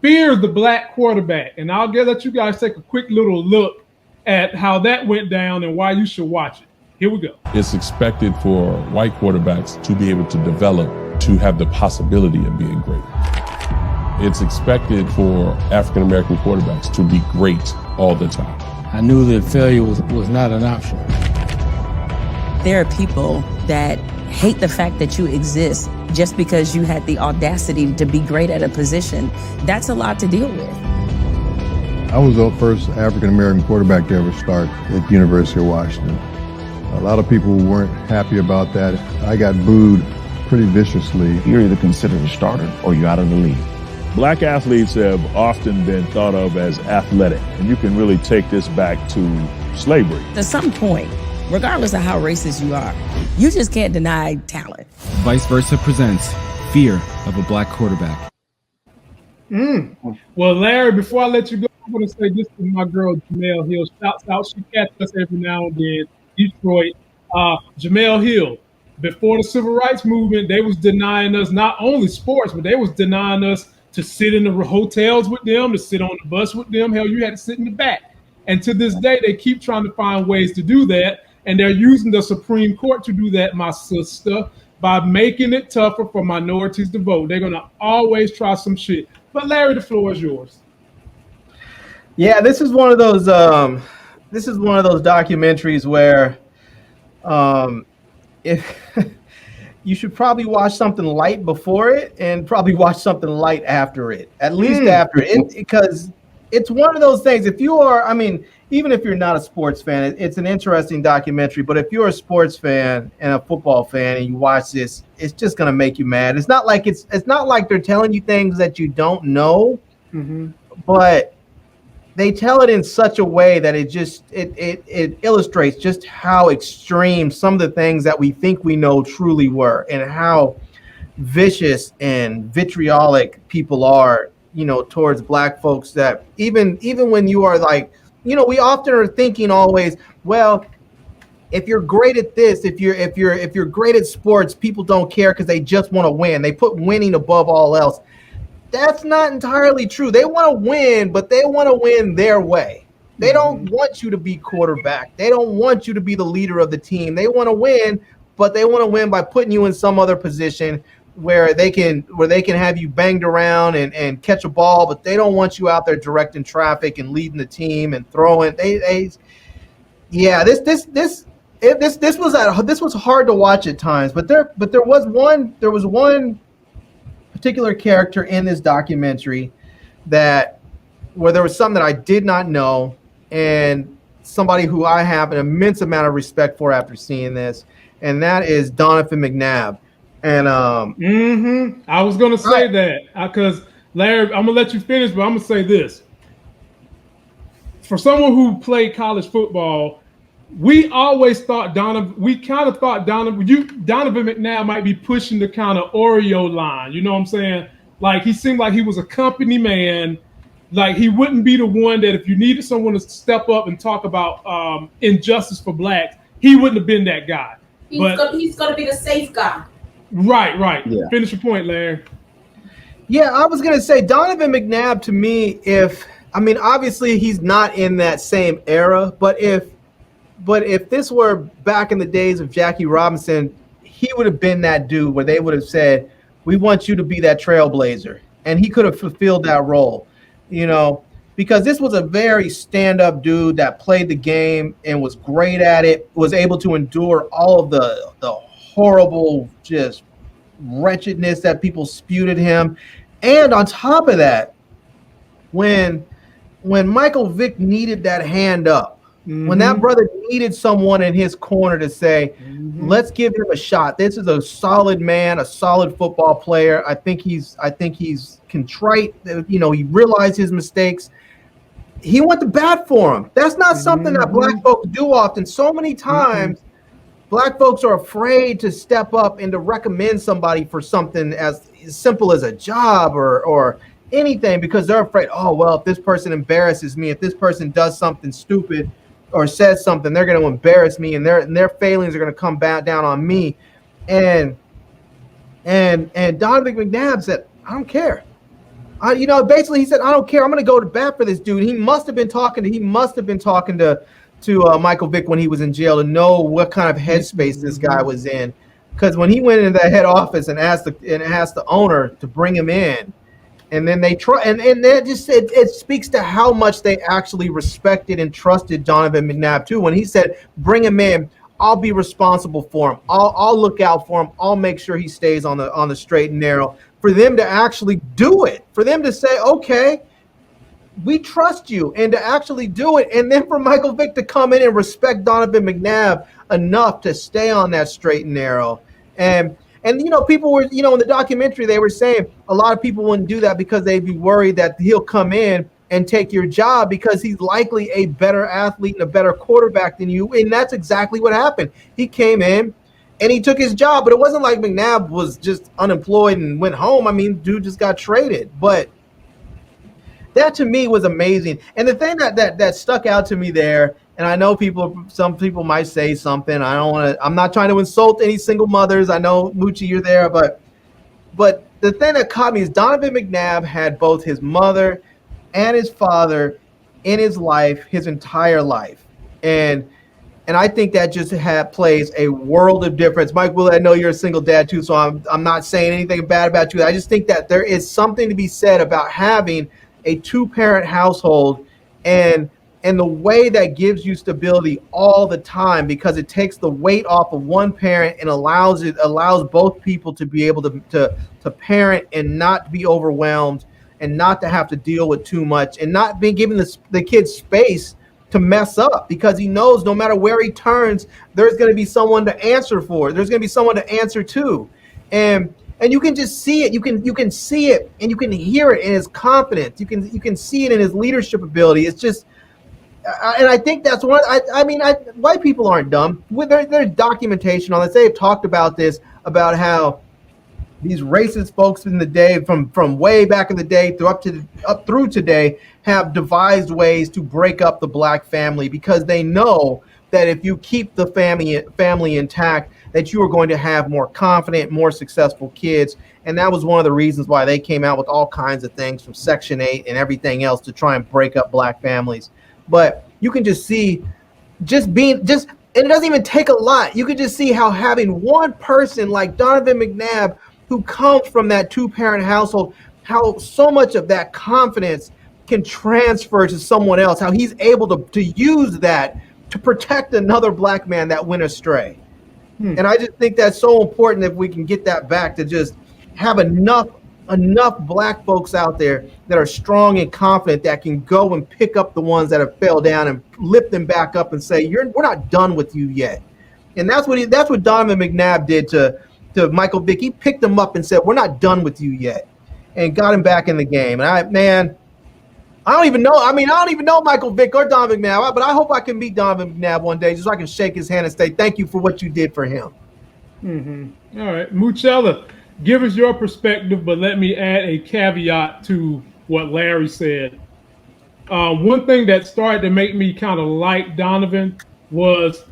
fears the black quarterback. And I'll let you guys take a quick little look at how that went down and why you should watch it. Here we go. It's expected for white quarterbacks to be able to develop, to have the possibility of being great. It's expected for African-American quarterbacks to be great all the time. I knew that failure was not an option. There are people that hate the fact that you exist just because you had the audacity to be great at a position. That's a lot to deal with. I was the first African-American quarterback to ever start at the University of Washington. A lot of people weren't happy about that. I got booed pretty viciously. You're either considered a starter or you're out of the league. Black athletes have often been thought of as athletic, and you can really take this back to slavery. At some point, regardless of how racist you are, you just can't deny talent. Vice Versa presents Fear of a Black Quarterback. Well, Larry, before I let you go, I want to say this to my girl, Jemele Hill. Shouts out. She catches us every now and then. Detroit. Jemele Hill. Before the Civil Rights Movement, they was denying us not only sports, but they was denying us to sit in the hotels with them, to sit on the bus with them. Hell, you had to sit in the back. And to this day, they keep trying to find ways to do that. And they're using the Supreme Court to do that, my sister, by making it tougher for minorities to vote. They're going to always try some shit. But Larry, the floor is yours. Yeah, this is one of those documentaries where if you should probably watch something light before it and probably watch something light after it, at least after it, because it's one of those things. If you are, I mean, even if you're not a sports fan, it's an interesting documentary. But if you're a sports fan and a football fan and you watch this, it's just gonna make you mad. It's not like they're telling you things that you don't know, but they tell it in such a way that it illustrates just how extreme some of the things that we think we know truly were, and how vicious and vitriolic people are, towards black folks. That even when you are like, we often are thinking always, well, if you're great at this, if you're great at sports, people don't care because they just want to win. They put winning above all else. That's not entirely true. They want to win, but they want to win their way. They don't want you to be quarterback. They don't want you to be the leader of the team. They want to win, but they want to win by putting you in some other position where they can have you banged around and catch a ball, but they don't want you out there directing traffic and leading the team and throwing. This was hard to watch at times, but there was one particular character in this documentary where there was something that I did not know, and somebody who I have an immense amount of respect for after seeing this, and that is Donovan McNabb. And I was gonna say that because Larry, I'm gonna let you finish, but I'm gonna say this. For someone who played college football, we always thought Donovan McNabb might be pushing the kind of Oreo line. You know what I'm saying? Like, he seemed like he was a company man. Like, he wouldn't be the one that if you needed someone to step up and talk about injustice for blacks, he wouldn't have been that guy. He's going to be the safe guy. Right. Yeah. Finish your point, Larry. Yeah, I was going to say Donovan McNabb, to me, obviously he's not in that same era, but if this were back in the days of Jackie Robinson, he would have been that dude where they would have said, we want you to be that trailblazer. And he could have fulfilled that role, because this was a very stand-up dude that played the game and was great at it, was able to endure all of the horrible, just wretchedness that people spewed at him. And on top of that, when Michael Vick needed that hand up, when that brother needed someone in his corner to say, let's give him a shot. This is a solid man, a solid football player. I think he's contrite. He realized his mistakes. He went to bat for him. That's not something that black folks do often. So many times, black folks are afraid to step up and to recommend somebody for something as simple as a job or anything, because they're afraid, oh, well, if this person embarrasses me, if this person does something stupid or says something, they're going to embarrass me, and their failings are going to come back down on me. And Donovan McNabb said, I don't care. Basically he said, I don't care. I'm going to go to bat for this dude. He must have been talking to Michael Vick when he was in jail to know what kind of headspace this guy was in. Because when he went into that head office and asked the owner to bring him in, and then they try, and that just it speaks to how much they actually respected and trusted Donovan McNabb too. When he said, "Bring him in, I'll be responsible for him. I'll look out for him. I'll make sure he stays on the straight and narrow." For them to actually do it, for them to say, "Okay, we trust you," and to actually do it, and then for Michael Vick to come in and respect Donovan McNabb enough to stay on that straight and narrow. And people were, in the documentary, they were saying a lot of people wouldn't do that because they'd be worried that he'll come in and take your job because he's likely a better athlete and a better quarterback than you. And that's exactly what happened. He came in and he took his job, but it wasn't like McNabb was just unemployed and went home. I mean, dude just got traded. But that to me was amazing. And the thing that stuck out to me there, and I know some people might say something. I'm not trying to insult any single mothers. I know, Moochie, you're there, but the thing that caught me is Donovan McNabb had both his mother and his father in his life, his entire life. And I think that just plays a world of difference. Mike Willett, I know you're a single dad too, so I'm not saying anything bad about you. I just think that there is something to be said about having a two-parent household and the way that gives you stability all the time, because it takes the weight off of one parent and allows both people to be able to parent and not be overwhelmed and not to have to deal with too much and not being given the kid space to mess up, because he knows no matter where he turns, there's going to be someone to answer for. There's going to be someone to answer to. And you can just see it. You can see it and you can hear it in his confidence. You can see it in his leadership ability. It's just, and I think that's one. White people aren't dumb. There's documentation on this. They've talked about this, about how these racist folks in the day, from way back in the day up through today, have devised ways to break up the black family, because they know that if you keep the family intact, that you are going to have more confident, more successful kids. And that was one of the reasons why they came out with all kinds of things from Section 8 and everything else to try and break up black families. But you can just see, and it doesn't even take a lot. You can just see how having one person like Donovan McNabb, who comes from that two-parent household, how so much of that confidence can transfer to someone else, how he's able to use that to protect another black man that went astray. And I just think that's so important, if we can get that back, to just have enough black folks out there that are strong and confident, that can go and pick up the ones that have fell down and lift them back up and say, we're not done with you yet. And that's what Donovan McNabb did to Michael Vick. He picked him up and said, we're not done with you yet, and got him back in the game. And I don't even know Michael Vick or Donovan McNabb, but I hope I can meet Donovan McNabb one day, just so I can shake his hand and say thank you for what you did for him. Mm-hmm. All right, Moochella, give us your perspective, but let me add a caveat to what Larry said. One thing that started to make me kind of like Donovan was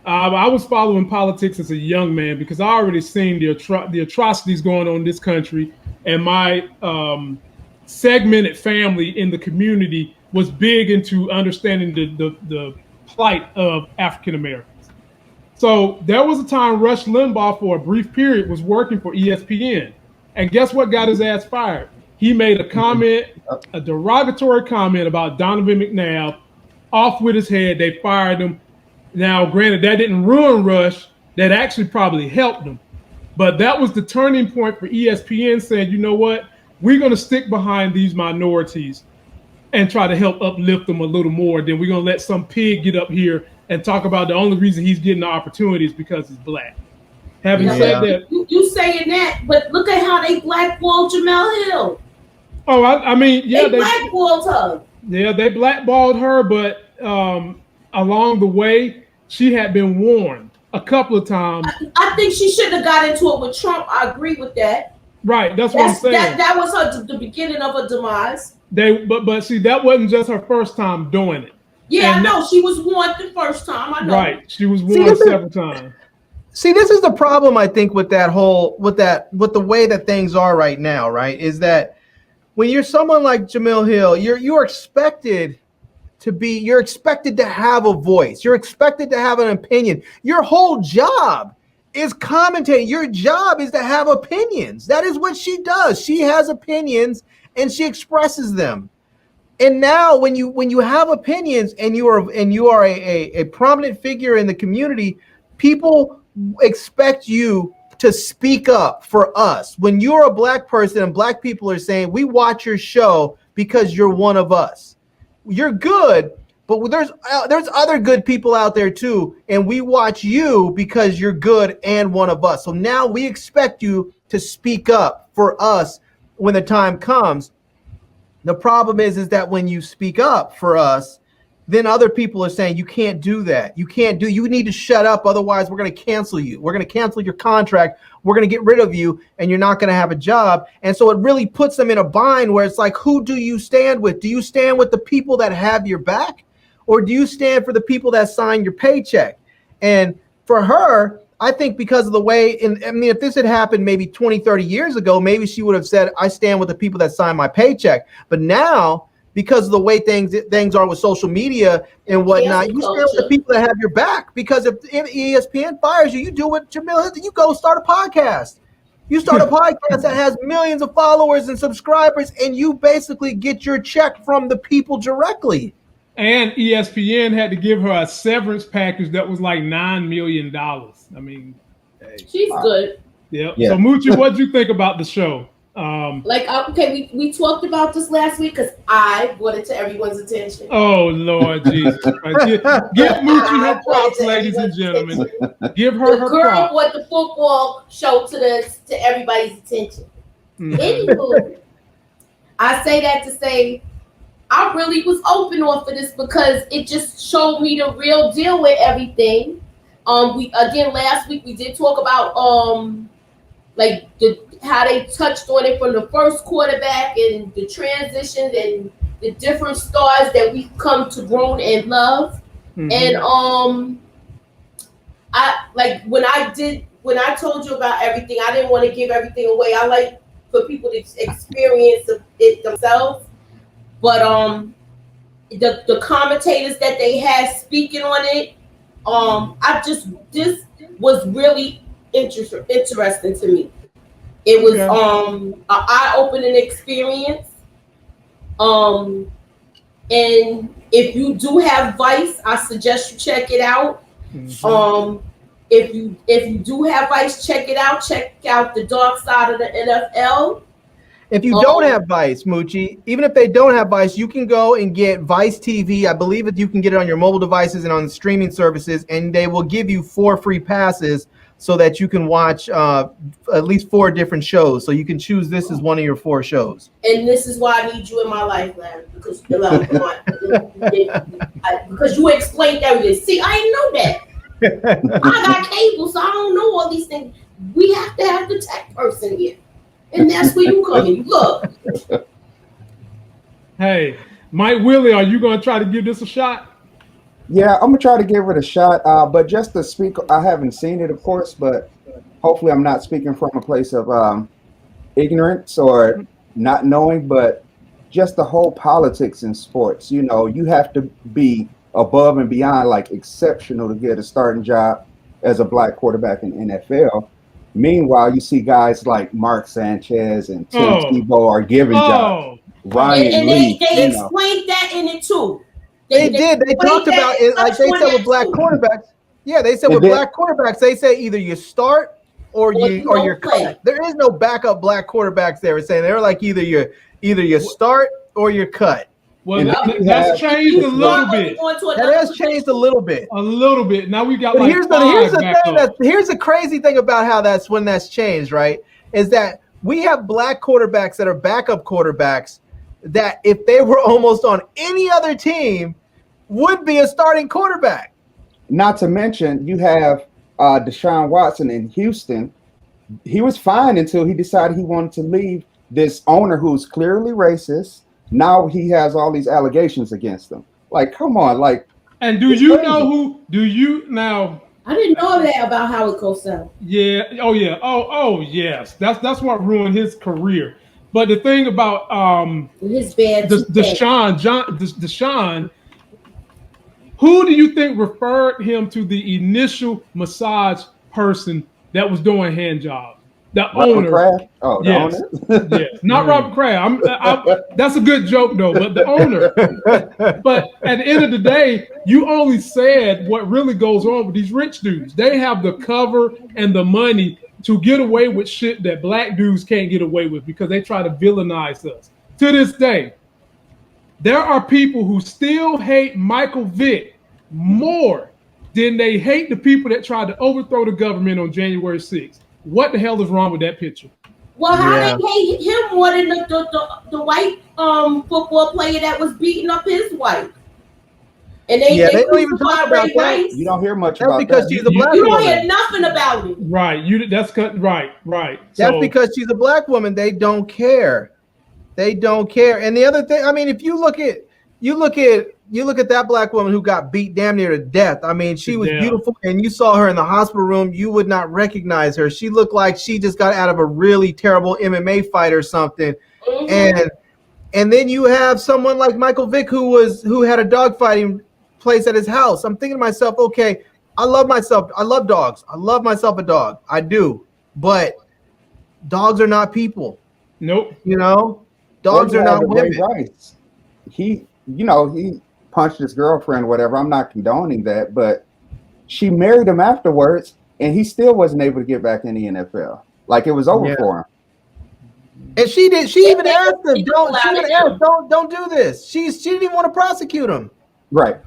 I was following politics as a young man, because I already seen the atrocities going on in this country, and my segmented family in the community was big into understanding the plight of African Americans. So there was a time Rush Limbaugh, for a brief period, was working for ESPN, and guess what got his ass fired? He made a comment, a derogatory comment about Donovan McNabb. Off with his head, they fired him. Now, granted, that didn't ruin Rush. That actually probably helped him. But that was the turning point for ESPN, saying, you know what? We're going to stick behind these minorities and try to help uplift them a little more. Then we're going to let some pig get up here and talk about the only reason he's getting the opportunity is because he's black. Having said that, you saying that, but look at how they blackballed Jemele Hill. Oh, I mean, yeah, they blackballed her. Yeah, they blackballed her, but along the way, she had been warned a couple of times. I think she shouldn't have got into it with Trump. I agree with that. Right, that's what I'm saying. That was the beginning of her demise. But see, that wasn't just her first time doing it. Yeah, I know. She was warned the first time. I know. Right, she was warned several times. See, this is the problem, I think, with the way that things are right now, right? Is that when you're someone like Jemele Hill, you're expected you're expected to have a voice. You're expected to have an opinion. Your whole job is commentating. Your job is to have opinions. That is what she does. She has opinions and she expresses them. And now when you have opinions and you are a prominent figure in the community, people expect you to speak up for us. When you're a black person and black people are saying, we watch your show because you're one of us. You're good, but there's other good people out there too, and we watch you because you're good and one of us. So now we expect you to speak up for us when the time comes. The problem is that when you speak up for us, then other people are saying you can't do that. You need to shut up. Otherwise, we're going to cancel you. We're going to cancel your contract. We're going to get rid of you and you're not going to have a job. And so it really puts them in a bind where it's like, who do you stand with? Do you stand with the people that have your back, or do you stand for the people that sign your paycheck? And for her, I think because of the way, if this had happened maybe 20, 30 years ago, maybe she would have said, I stand with the people that sign my paycheck. But now, because of the way things are with social media and whatnot, you stand with the people that have your back. Because if ESPN fires you, you do what Jemele Hill, you go start a podcast. You start a podcast that has millions of followers and subscribers, and you basically get your check from the people directly. And ESPN had to give her a severance package that was like $9 million. I mean, she's good. Yeah. So Moochie, what'd you think about the show? We talked about this last week because I brought it to everyone's attention. Oh Lord Jesus Christ! Give Moochie her props, ladies and gentlemen. Give her her girl props. brought the football show to everybody's attention. Anywho, I say that to say I really was open off of this because it just showed me the real deal with everything. Last week we did talk about how they touched on it from the first quarterback and the transitions and the different stars that we've come to grow and love. Mm-hmm. And when I told you about everything, I didn't want to give everything away. I like for people to experience it themselves. But the commentators that they had speaking on it, this was really interesting to me. It was an eye-opening experience. And if you do have Vice, I suggest you check it out. Mm-hmm. If you do have Vice, check it out. Check out the dark side of the NFL. If you don't have Vice, Moochie, even if they don't have Vice, you can go and get Vice TV. I believe that you can get it on your mobile devices and on the streaming services, and they will give you 4 free passes so that you can watch at least 4 different shows. So you can choose this as one of your 4 shows. And this is why I need you in my life, Larry, because you explained everything. See, I didn't know that. I got cable, so I don't know all these things. We have to have the tech person here. And that's where you come in. Look. Hey, Mike Willie, are you going to try to give this a shot? Yeah, I'm going to try to give it a shot. But just to speak, I haven't seen it, of course, but hopefully I'm not speaking from a place of ignorance or not knowing, but just the whole politics in sports. You know, you have to be above and beyond, like exceptional to get a starting job as a black quarterback in NFL. Meanwhile, you see guys like Mark Sanchez and Tim Tebow are given jobs. Ryan Lee, they explained that in it too. They did. They talked about it like they said with black quarterbacks. Yeah, they said with black quarterbacks, they say either you start or you're cut. There is no backup black quarterbacks. They were saying they were like either you start or you're cut. Well, that's changed a little bit. That has changed a little bit. A little bit. Now we got here's the crazy thing about how that's changed, right? Is that we have black quarterbacks that are backup quarterbacks that if they were almost on any other team would be a starting quarterback. Not to mention you have Deshaun Watson in Houston. He was fine until he decided he wanted to leave this owner who's clearly racist. Now he has all these allegations against him. Like, come on, like. And do you know who? Do you now? I didn't know that about Howard Cosell. Yeah. Oh yeah. Oh yes. That's what ruined his career. But the thing about his bad Deshaun, who do you think referred him to the initial massage person that was doing hand jobs? The owner. Kraft? Oh, the yes. owner? Yes. Not Robert Kraft. That's a good joke, though, but the owner. But at the end of the day, you only said what really goes on with these rich dudes. They have the cover and the money to get away with shit that black dudes can't get away with because they try to villainize us. To this day, there are people who still hate Michael Vick more than they hate the people that tried to overthrow the government on January 6th. What the hell is wrong with that picture? Well, how they hate him more than the white football player that was beating up his wife? And they don't even talk about that. Nice. You don't hear much about because that. she's a black You woman. don't hear nothing about it. Right. Right. That's because she's a black woman. They don't care. They don't care. And the other thing, I mean, if you look at that black woman who got beat damn near to death. I mean, she was beautiful, and you saw her in the hospital room. You would not recognize her. She looked like she just got out of a really terrible MMA fight or something. Mm-hmm. And then you have someone like Michael Vick who had a dogfighting place at his house. I'm thinking to myself, okay, I love dogs. I love myself a dog. I do. But dogs are not people. Nope. You know, dogs are not women. Rights. He punched his girlfriend, whatever. I'm not condoning that, but she married him afterwards, and he still wasn't able to get back in the NFL. Like, it was over for him. And she did. She even asked him, "Don't do this." She didn't even want to prosecute him. Right.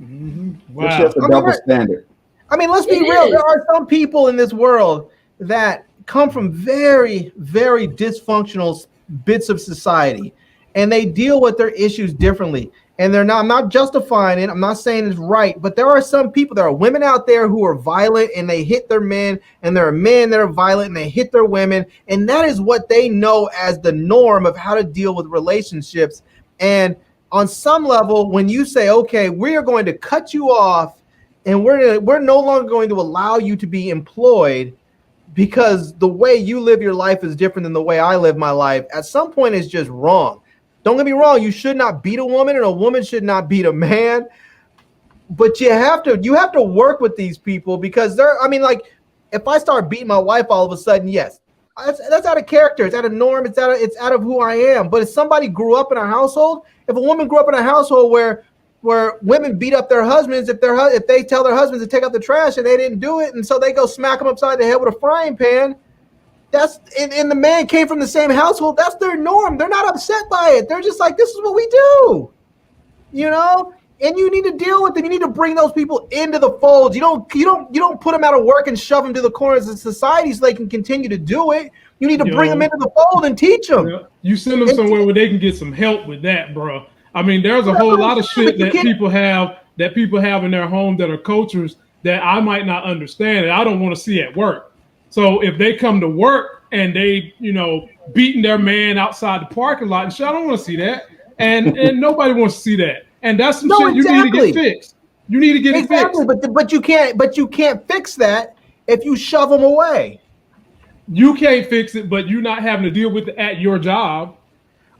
Mm-hmm. Wow. It's just a double standard. I mean, let's be real. There are some people in this world that come from very, very dysfunctional bits of society, and they deal with their issues differently. And they're not, I'm not justifying it. I'm not saying it's right, but there are some people, there are women out there who are violent and they hit their men, and there are men that are violent and they hit their women. And that is what they know as the norm of how to deal with relationships. And on some level, when you say, okay, we are going to cut you off and we're no longer going to allow you to be employed because the way you live your life is different than the way I live my life, at some point it's just wrong. Don't get me wrong, you should not beat a woman and a woman should not beat a man. But you have to work with these people because if I start beating my wife all of a sudden, yes, that's out of character, it's out of norm, it's out of who I am. But if somebody grew up in a household, if a woman grew up in a household where women beat up their husbands, if they tell their husbands to take out the trash and they didn't do it, and so they go smack them upside the head with a frying pan, and the man came from the same household, that's their norm. They're not upset by it. They're just like, this is what we do, you know. And you need to deal with them. You need to bring those people into the fold. You don't put them out of work and shove them to the corners of society so they can continue to do it. You need to bring them into the fold and teach them. You send them somewhere where they can get some help with that, bro. I mean, there's a whole lot of shit that people have in their home that are cultures that I might not understand and I don't want to see at work. So if they come to work and they, beating their man outside the parking lot and shit, I don't want to see that. And nobody wants to see that. And that's some shit you need to get fixed. You need to get it fixed. But you can't fix that if you shove them away. You can't fix it, but you're not having to deal with it at your job.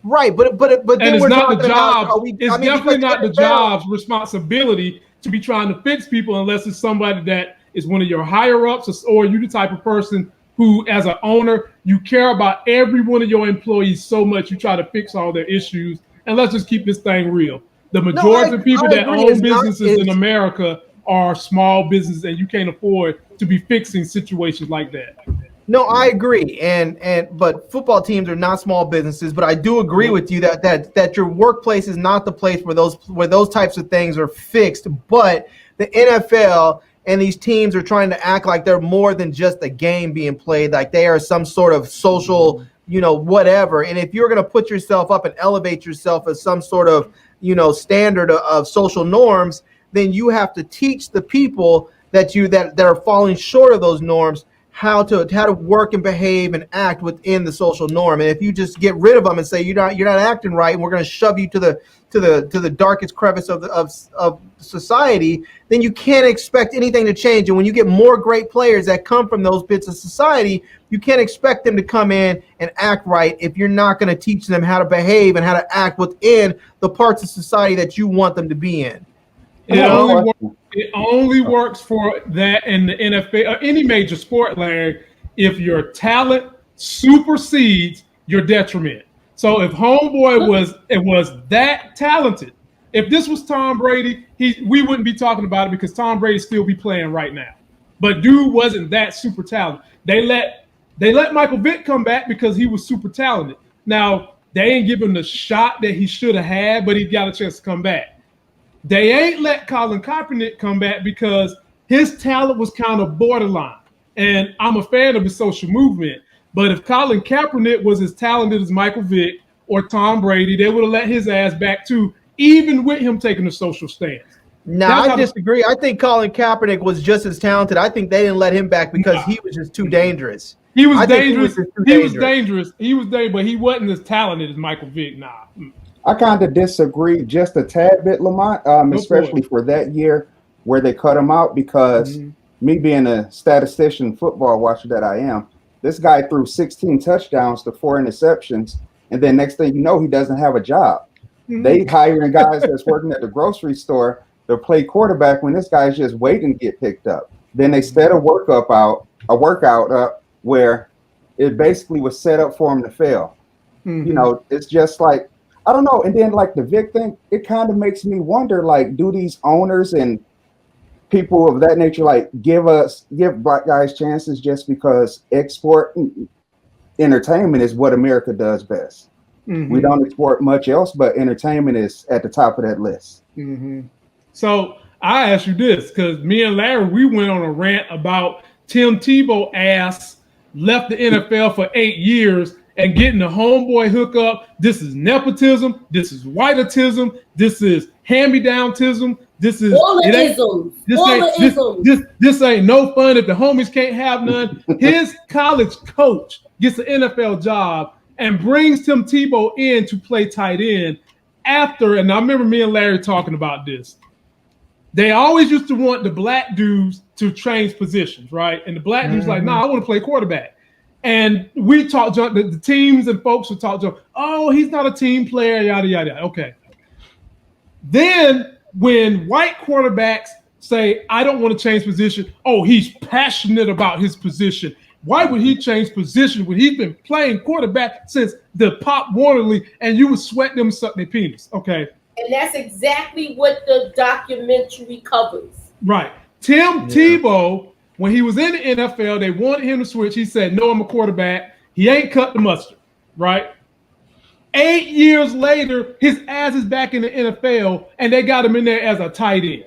Right, but then it's we're not the job. job. It's definitely not the job's responsibility to be trying to fix people unless it's somebody that is one of your higher ups, or you the type of person who, as an owner, you care about every one of your employees so much you try to fix all their issues. And let's just keep this thing real. The majority of people that own businesses in America are small businesses, and you can't afford to be fixing situations like that. No, I agree, but football teams are not small businesses. But I do agree with you that your workplace is not the place where those types of things are fixed. But the NFL and these teams are trying to act like they're more than just a game being played, like they are some sort of social, whatever. And if you're going to put yourself up and elevate yourself as some sort of, standard of social norms, then you have to teach the people that are falling short of those norms how to work and behave and act within the social norm. And if you just get rid of them and say you're not acting right, and we're going to shove you to the darkest crevice of society, then you can't expect anything to change. And when you get more great players that come from those bits of society, you can't expect them to come in and act right if you're not going to teach them how to behave and how to act within the parts of society that you want them to be in. It only works for that in the NFL or any major sport, Larry, if your talent supersedes your detriment. So if homeboy was that talented, if this was Tom Brady, we wouldn't be talking about it because Tom Brady still be playing right now. But dude wasn't that super talented. They let Michael Vick come back because he was super talented. Now they ain't give him the shot that he should have had, but he got a chance to come back. They ain't let Colin Kaepernick come back because his talent was kind of borderline. And I'm a fan of the social movement. But if Colin Kaepernick was as talented as Michael Vick or Tom Brady, they would have let his ass back too, even with him taking a social stance. No, I disagree. I think Colin Kaepernick was just as talented. I think they didn't let him back because he was just too dangerous. He was dangerous. He was dangerous, but he wasn't as talented as Michael Vick. Nah. I kind of disagree just a tad bit, Lamont, especially for that year where they cut him out because me being a statistician football watcher that I am, this guy threw 16 touchdowns to 4 interceptions, and then next thing you know, he doesn't have a job. They hiring guys that's working at the grocery store to play quarterback when this guy's just waiting to get picked up. Then they set a workout up where it basically was set up for him to fail. You know, it's just like, I don't know. And then like the Vic thing, it kind of makes me wonder, like, do these owners and people of that nature, like give black guys chances just because export entertainment is what America does best. We don't export much else, but entertainment is at the top of that list. So I ask you this, because me and Larry, we went on a rant about Tim Tebow ass left the NFL for 8 years and getting the homeboy hookup. This is nepotism. This is whiteitism. This is hand-me-down-tism. This is all the isms. This ain't no fun if the homies can't have none. His college coach gets an NFL job and brings Tim Tebow in to play tight end after. And I remember me and Larry talking about this. They always used to want the black dudes to change positions, right? And the black dudes like, nah, I want to play quarterback. And we talked, the teams and folks would talk to, oh, he's not a team player, yada, yada, yada. Okay. Then when white quarterbacks say, I don't want to change position, oh, he's passionate about his position. Why would he change position when he's been playing quarterback since the Pop Warner League and you would sweat them suck their penis? Okay. And that's exactly what the documentary covers. Right. Tim Tebow, when he was in the NFL, they wanted him to switch. He said, no, I'm a quarterback. He ain't cut the mustard, right? 8 years later, his ass is back in the NFL, and they got him in there as a tight end.